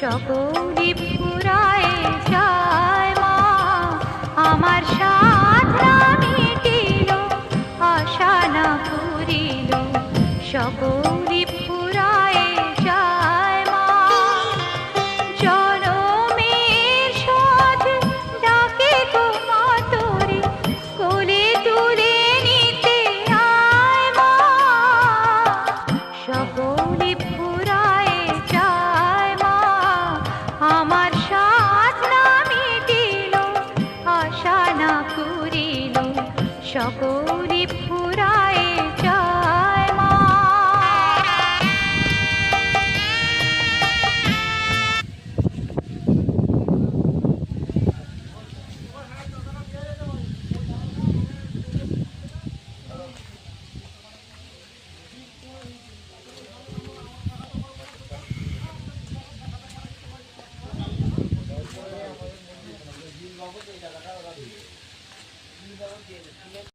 সকলি ফুরায় যায় মা, আমার সাধনা মিটিল, আশা না পুরিল, সকলি ফুরায় যায় মা। জনমের সাধ ডাকে গো মা তোরে, কোলে তুলে নিতে আয় মা, সকলি ফুরায় যায় মা, আমার সাধনা মিটিল, আশা না পুরিল, সকলি ফুরায় যায় মা।